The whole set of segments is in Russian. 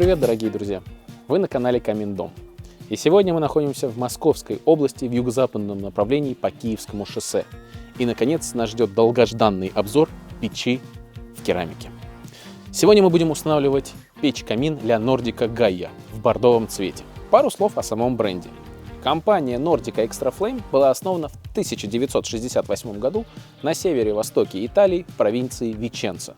привет, дорогие друзья! Вы на канале Камин-Дом. И сегодня мы находимся в Московской области в юго-западном направлении по Киевскому шоссе. И, наконец, нас ждет долгожданный обзор печи в керамике. Сегодня мы будем устанавливать печь-камин для Nordica Gaia в бордовом цвете. Пару слов о самом бренде. Компания Nordica Extra Flame была основана в 1968 году на севере-востоке Италии в провинции Виченца.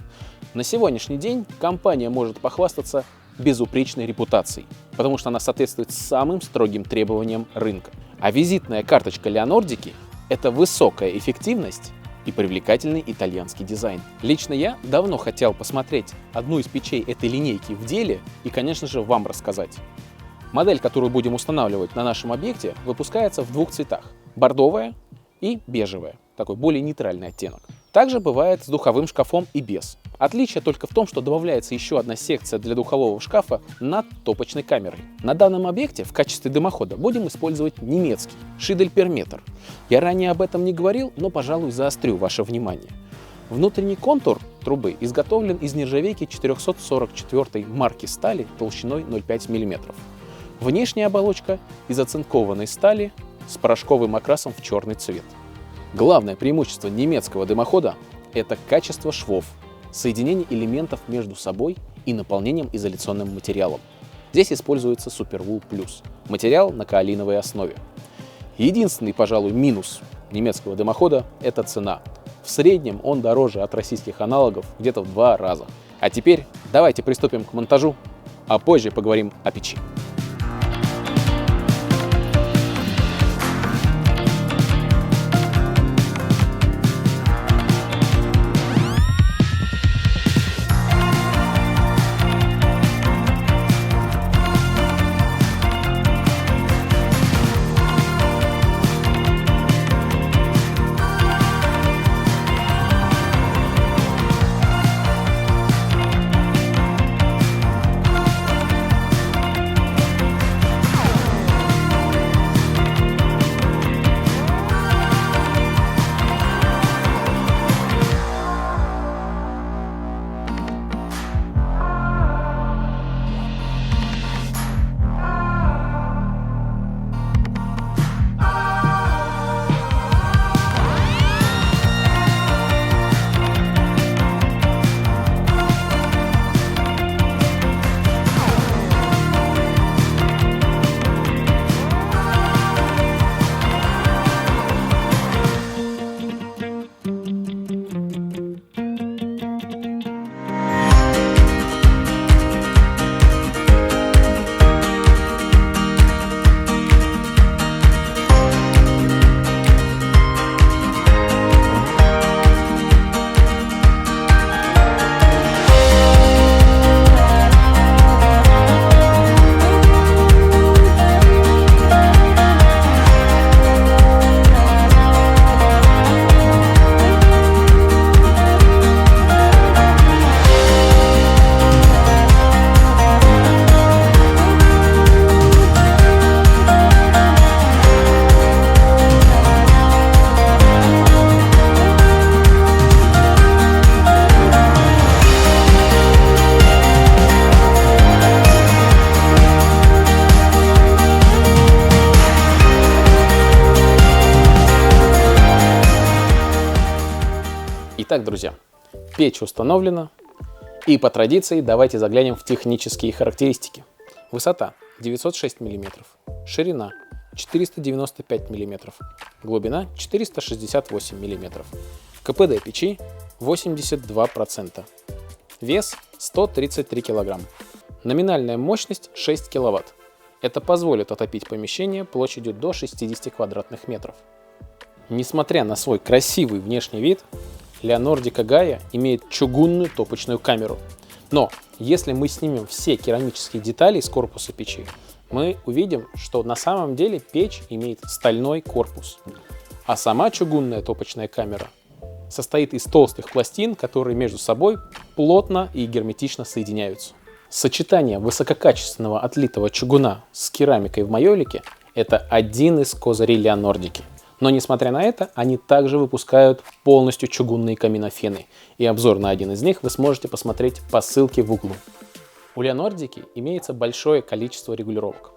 На сегодняшний день компания может похвастаться безупречной репутацией, потому что она соответствует самым строгим требованиям рынка. А визитная карточка Leonardica – это высокая эффективность и привлекательный итальянский дизайн. Лично я давно хотел посмотреть одну из печей этой линейки в деле и, конечно же, вам рассказать. Модель, которую будем устанавливать на нашем объекте, выпускается в двух цветах – бордовая и бежевая, такой более нейтральный оттенок. Также бывает с духовым шкафом и без. Отличие только в том, что добавляется еще одна секция для духового шкафа над топочной камерой. На данном объекте в качестве дымохода будем использовать немецкий Шидель-Перметр. Я ранее об этом не говорил, но, пожалуй, заострю ваше внимание. Внутренний контур трубы изготовлен из нержавейки 444 марки стали толщиной 0,5 мм. Внешняя оболочка из оцинкованной стали с порошковым окрасом в черный цвет. Главное преимущество немецкого дымохода – это качество швов, соединение элементов между собой и наполнением изоляционным материалом. Здесь используется Superwool Plus – материал на каолиновой основе. Единственный, пожалуй, минус немецкого дымохода – это цена. В среднем он дороже от российских аналогов где-то в 2 раза. А теперь давайте приступим к монтажу, а позже поговорим о печи. Итак, друзья, печь установлена, и по традиции давайте заглянем в технические характеристики. Высота 906 мм, ширина 495 мм, глубина 468 мм, КПД печи 82%, вес 133 кг, номинальная мощность 6 кВт. Это позволит отопить помещение площадью до 60 квадратных метров. Несмотря на свой красивый внешний вид, Leonardica Gaia имеет чугунную топочную камеру. Но если мы снимем все керамические детали из корпуса печи, мы увидим, что на самом деле печь имеет стальной корпус. А сама чугунная топочная камера состоит из толстых пластин, которые между собой плотно и герметично соединяются. Сочетание высококачественного отлитого чугуна с керамикой в майолике – это один из козырей Leonardica. Но несмотря на это, они также выпускают полностью чугунные каминофены. И обзор на один из них вы сможете посмотреть по ссылке в углу. У Leonordiki имеется большое количество регулировок.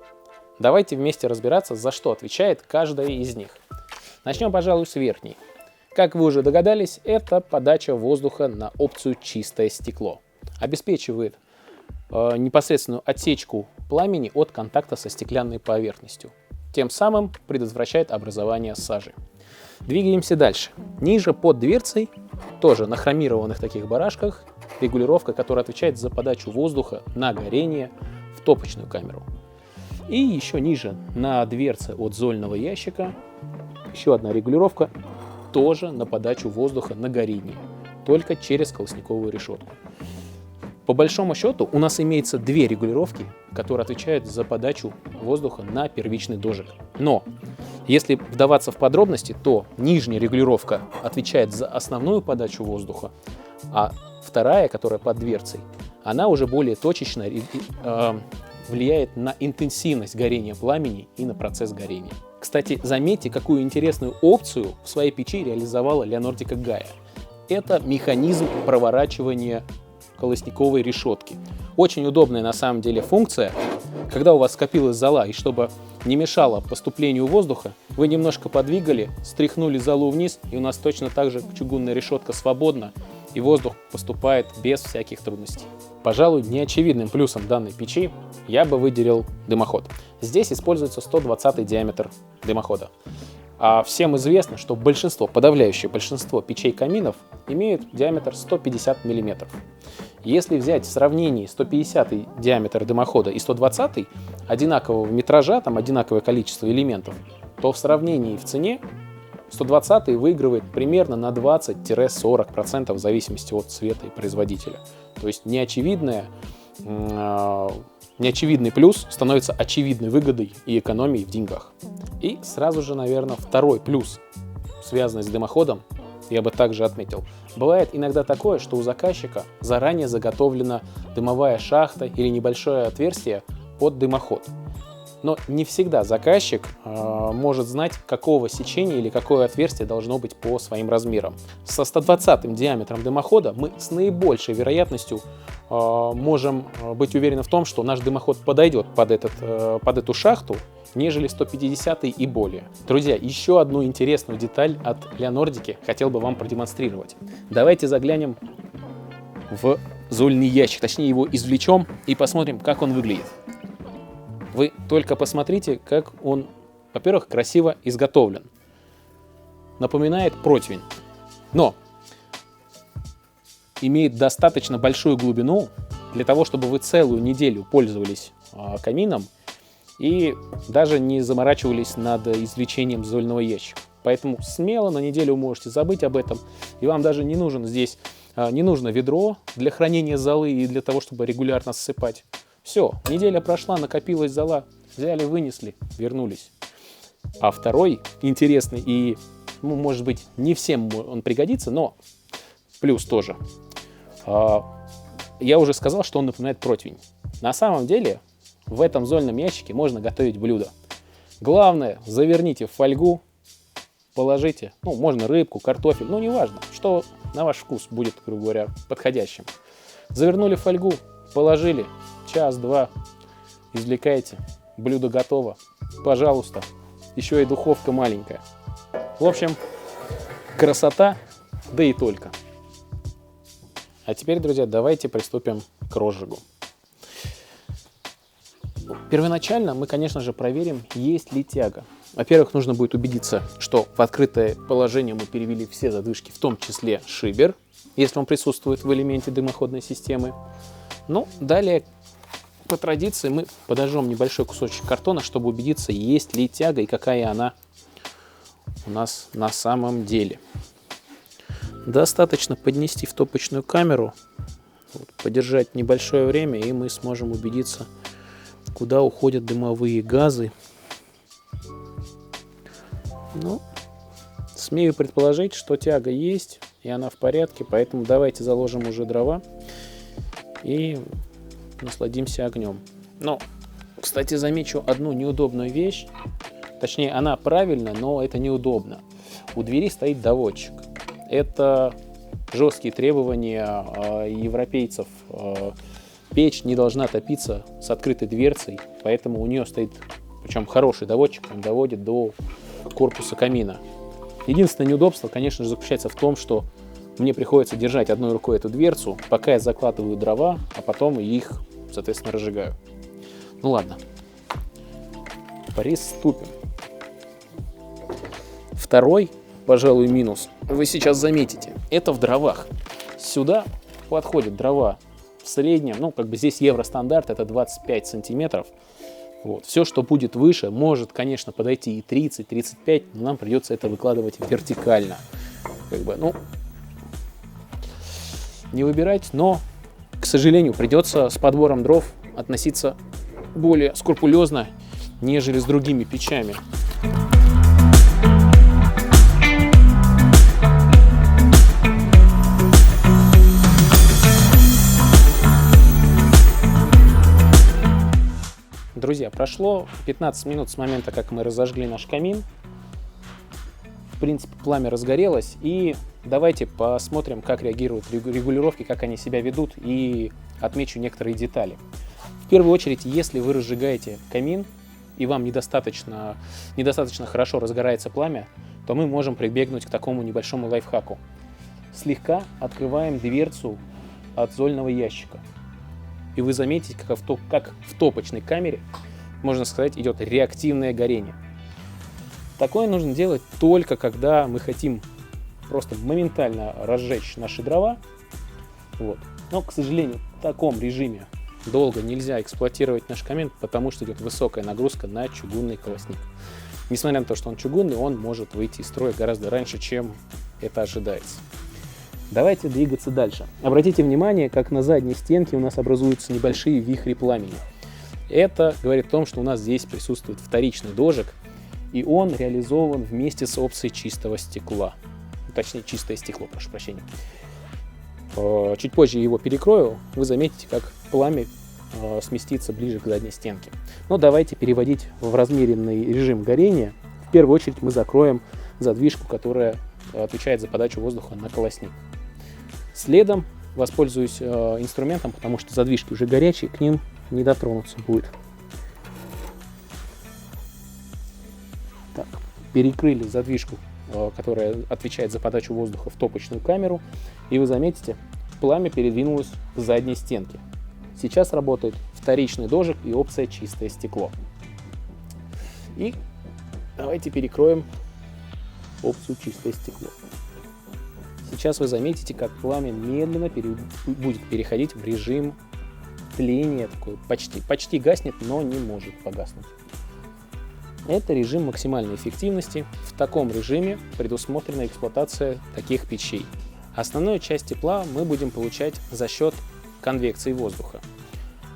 Давайте вместе разбираться, за что отвечает каждая из них. Начнем, пожалуй, с верхней. Как вы уже догадались, это подача воздуха на опцию «Чистое стекло». Обеспечивает непосредственную отсечку пламени от контакта со стеклянной поверхностью. Тем самым предотвращает образование сажи. Двигаемся дальше. Ниже под дверцей, тоже на хромированных таких барашках, регулировка, которая отвечает за подачу воздуха на горение в топочную камеру. И еще ниже на дверце от зольного ящика еще одна регулировка, тоже на подачу воздуха на горение, только через колосниковую решетку. По большому счету у нас имеется две регулировки, которые отвечают за подачу воздуха на первичный дожиг. Но если вдаваться в подробности, то нижняя регулировка отвечает за основную подачу воздуха, а вторая, которая под дверцей, она уже более точечно влияет на интенсивность горения пламени и на процесс горения. Кстати, заметьте, какую интересную опцию в своей печи реализовала Leonordika Gaia. Это механизм проворачивания колосниковой решетки. Очень удобная на самом деле функция. Когда у вас скопилась зола, и чтобы не мешало поступлению воздуха, вы немножко подвигали, стряхнули золу вниз, и у нас точно так же чугунная решетка свободна, и воздух поступает без всяких трудностей. Пожалуй, неочевидным плюсом данной печи я бы выделил дымоход. Здесь используется 120 диаметр дымохода. А всем известно, что подавляющее большинство печей-каминов имеют диаметр 150 мм. Если взять в сравнении 150 диаметр дымохода и 120 одинакового метража, там одинаковое количество элементов, то в сравнении в цене 120 выигрывает примерно на 20-40% в зависимости от цвета и производителя. То есть неочевидный плюс становится очевидной выгодой и экономией в деньгах. И сразу же, наверное, второй плюс, связанный с дымоходом, я бы также отметил. Бывает иногда такое, что у заказчика заранее заготовлена дымовая шахта или небольшое отверстие под дымоход. Но не всегда заказчик может знать, какого сечения или какое отверстие должно быть по своим размерам. Со 120 диаметром дымохода мы с наибольшей вероятностью можем быть уверены в том, что наш дымоход подойдет под эту шахту, нежели 150 и более. Друзья, еще одну интересную деталь от Leonordiki хотел бы вам продемонстрировать. Давайте заглянем в зольный ящик, точнее его извлечем и посмотрим, как он выглядит. Вы только посмотрите, как он, во-первых, красиво изготовлен. Напоминает противень, но имеет достаточно большую глубину для того, чтобы вы целую неделю пользовались камином и даже не заморачивались над извлечением зольного ящика. Поэтому смело на неделю можете забыть об этом, и вам даже не нужно ведро для хранения золы и для того, чтобы регулярно ссыпать. Все, неделя прошла, накопилась зола, взяли, вынесли, вернулись. А второй интересный и, может быть, не всем он пригодится, но плюс тоже. Я уже сказал, что он напоминает противень. На самом деле в этом зольном ящике можно готовить блюдо. Главное, заверните в фольгу, положите, можно рыбку, картофель, неважно, что на ваш вкус будет, грубо говоря, подходящим. Завернули в фольгу, положили, час-два, извлекаете, блюдо готово, пожалуйста, еще и духовка маленькая. В общем, красота, да и только. А теперь, друзья, давайте приступим к розжигу. Первоначально мы, конечно же, проверим, есть ли тяга. Во-первых, нужно будет убедиться, что в открытое положение мы перевели все задвижки, в том числе шибер, если он присутствует в элементе дымоходной системы. Далее, по традиции, мы подожжем небольшой кусочек картона, чтобы убедиться, есть ли тяга и какая она у нас на самом деле. Достаточно поднести в топочную камеру, подержать небольшое время, и мы сможем убедиться, куда уходят дымовые газы. Смею предположить, что тяга есть, и она в порядке, поэтому давайте заложим уже дрова и насладимся огнем. Кстати, замечу одну неудобную вещь, точнее, она правильная, но это неудобно. У двери стоит доводчик. Это жесткие требования европейцев Печь не должна топиться с открытой дверцей, поэтому у нее стоит, причем хороший доводчик, он доводит до корпуса камина. Единственное неудобство, конечно же, заключается в том, что мне приходится держать одной рукой эту дверцу, пока я закладываю дрова, а потом их, соответственно, разжигаю. Ну ладно, приступим. Второй, пожалуй, минус, вы сейчас заметите, это в дровах. Сюда подходят дрова в среднем, ну, как бы здесь евростандарт, это 25 сантиметров. Вот. Все, что будет выше, может, конечно, подойти и 30-35, но нам придется это выкладывать вертикально. Как бы, ну, не выбирать, но, к сожалению, придется с подбором дров относиться более скрупулезно, нежели с другими печами. Друзья, прошло 15 минут с момента, как мы разожгли наш камин. В принципе, пламя разгорелось. И давайте посмотрим, как реагируют регулировки, как они себя ведут, и отмечу некоторые детали. В первую очередь, если вы разжигаете камин, и вам недостаточно хорошо разгорается пламя, то мы можем прибегнуть к такому небольшому лайфхаку. Слегка открываем дверцу от зольного ящика. И вы заметите, как в топочной камере, можно сказать, идет реактивное горение. Такое нужно делать только когда мы хотим просто моментально разжечь наши дрова. Вот. Но, к сожалению, в таком режиме долго нельзя эксплуатировать наш камин, потому что идет высокая нагрузка на чугунный колосник. Несмотря на то, что он чугунный, он может выйти из строя гораздо раньше, чем это ожидается. Давайте двигаться дальше. Обратите внимание, как на задней стенке у нас образуются небольшие вихри пламени. Это говорит о том, что у нас здесь присутствует вторичный дожик, и он реализован вместе с опцией чистого стекла. Точнее, чистое стекло, прошу прощения. Чуть позже я его перекрою, вы заметите, как пламя сместится ближе к задней стенке. Но давайте переводить в размеренный режим горения. В первую очередь мы закроем задвижку, которая отвечает за подачу воздуха на колосник. Следом воспользуюсь инструментом, потому что задвижки уже горячие, к ним не дотронуться будет. Так, перекрыли задвижку, которая отвечает за подачу воздуха в топочную камеру, и вы заметите, пламя передвинулось к задней стенке. Сейчас работает вторичный дожик и опция чистое стекло. И давайте перекроем опцию чистое стекло. Сейчас вы заметите, как пламя медленно будет переходить в режим тления, такой почти гаснет, но не может погаснуть. Это режим максимальной эффективности. В таком режиме предусмотрена эксплуатация таких печей. Основную часть тепла мы будем получать за счет конвекции воздуха.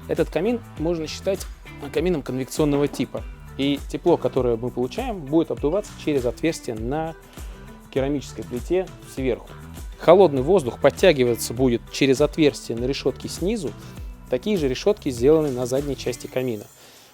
Этот камин можно считать камином конвекционного типа. И тепло, которое мы получаем, будет обдуваться через отверстие на керамической плите сверху. Холодный воздух подтягиваться будет через отверстие на решетке снизу. Такие же решетки сделаны на задней части камина.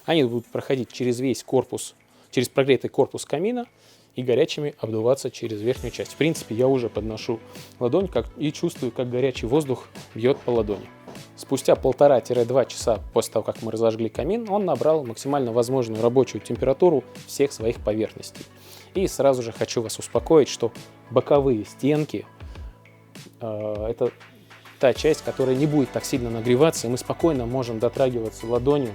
Они будут проходить через весь корпус, через прогретый корпус камина и горячими обдуваться через верхнюю часть. В принципе, я уже подношу ладонь и чувствую, как горячий воздух бьет по ладони. Спустя 1,5-2 часа после того, как мы разожгли камин, он набрал максимально возможную рабочую температуру всех своих поверхностей. И сразу же хочу вас успокоить, что боковые стенки это та часть, которая не будет так сильно нагреваться, и мы спокойно можем дотрагиваться ладонью,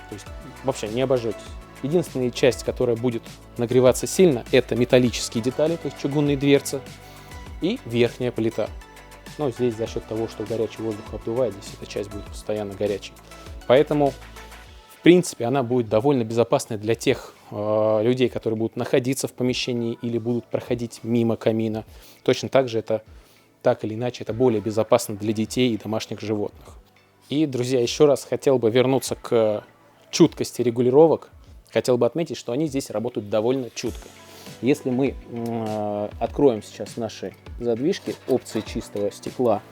то есть вообще не обожжетесь. Единственная часть, которая будет нагреваться сильно, это металлические детали, то есть чугунные дверцы, и верхняя плита. Но здесь за счет того, что горячий воздух обдувает, здесь эта часть будет постоянно горячей. Поэтому, в принципе, она будет довольно безопасной для тех людей, которые будут находиться в помещении или будут проходить мимо камина. Точно так же это, так или иначе, это более безопасно для детей и домашних животных. И, друзья, еще раз хотел бы вернуться к чуткости регулировок. Хотел бы отметить, что они здесь работают довольно чутко. Если мы откроем сейчас наши задвижки опции чистого стекла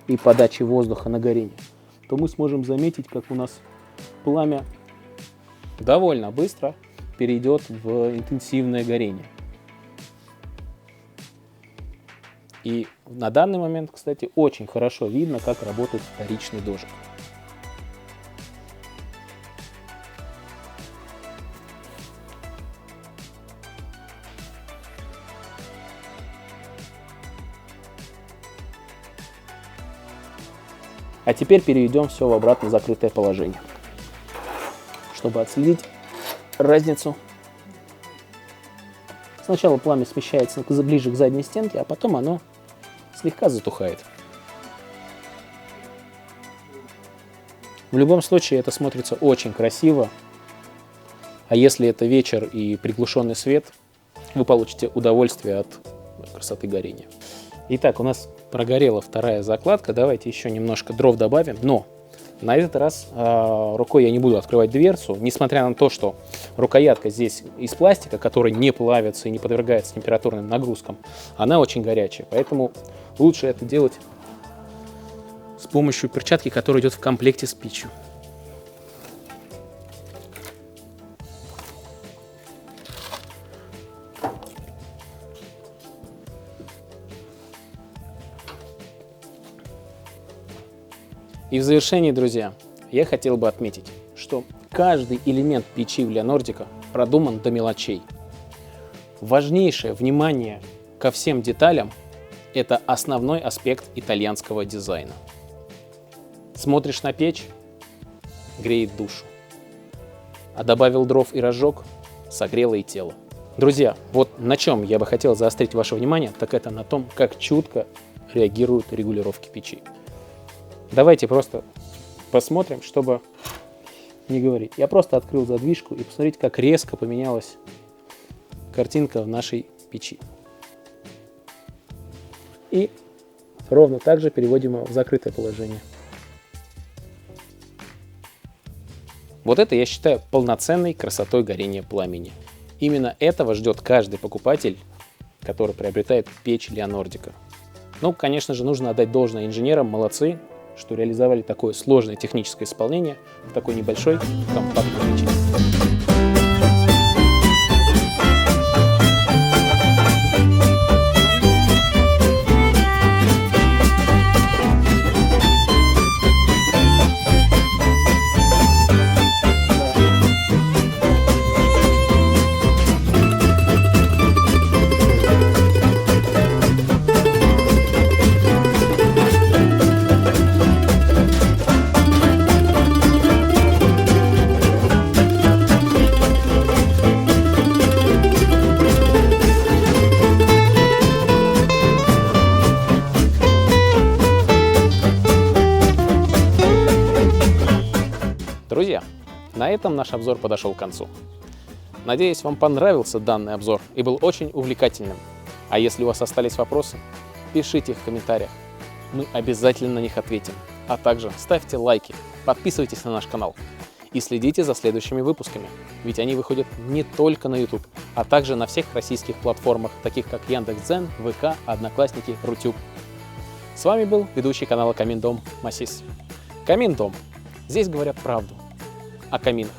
и подачи воздуха на горение, то мы сможем заметить, как у нас пламя довольно быстро перейдет в интенсивное горение. И на данный момент, кстати, очень хорошо видно, как работает вторичный дожик. А теперь переведем все в обратно закрытое положение, чтобы отследить разницу. Сначала пламя смещается ближе к задней стенке, а потом оно слегка затухает. В любом случае это смотрится очень красиво. А если это вечер и приглушенный свет, вы получите удовольствие от красоты горения. Итак, у нас прогорела вторая закладка. Давайте еще немножко дров добавим. Но на этот раз рукой я не буду открывать дверцу. Несмотря на то, что рукоятка здесь из пластика, который не плавится и не подвергается температурным нагрузкам, она очень горячая. Поэтому лучше это делать с помощью перчатки, которая идет в комплекте с печью. И в завершении, друзья, я хотел бы отметить, что каждый элемент печи в Leonardica продуман до мелочей. Важнейшее внимание ко всем деталям – это основной аспект итальянского дизайна. Смотришь на печь – греет душу. А добавил дров и разжег – согрело и тело. Друзья, вот на чем я бы хотел заострить ваше внимание, так это на том, как чутко реагируют регулировки печи. Давайте просто посмотрим, чтобы не говорить. Я просто открыл задвижку и посмотрите, как резко поменялась картинка в нашей печи. И ровно так же переводим его в закрытое положение. Вот это я считаю полноценной красотой горения пламени. Именно этого ждет каждый покупатель, который приобретает печь Leonardica. Ну, конечно же, нужно отдать должное инженерам, молодцы, что реализовали такое сложное техническое исполнение в такой небольшой компактной печи. Друзья, на этом наш обзор подошел к концу. Надеюсь, вам понравился данный обзор и был очень увлекательным. А если у вас остались вопросы, пишите их в комментариях. Мы обязательно на них ответим. А также ставьте лайки, подписывайтесь на наш канал и следите за следующими выпусками, ведь они выходят не только на YouTube, а также на всех российских платформах, таких как Яндекс.Дзен, ВК, Одноклассники, Рутюб. С вами был ведущий канала Камин Дом Масис. Камин Дом. Здесь говорят правду о каминах.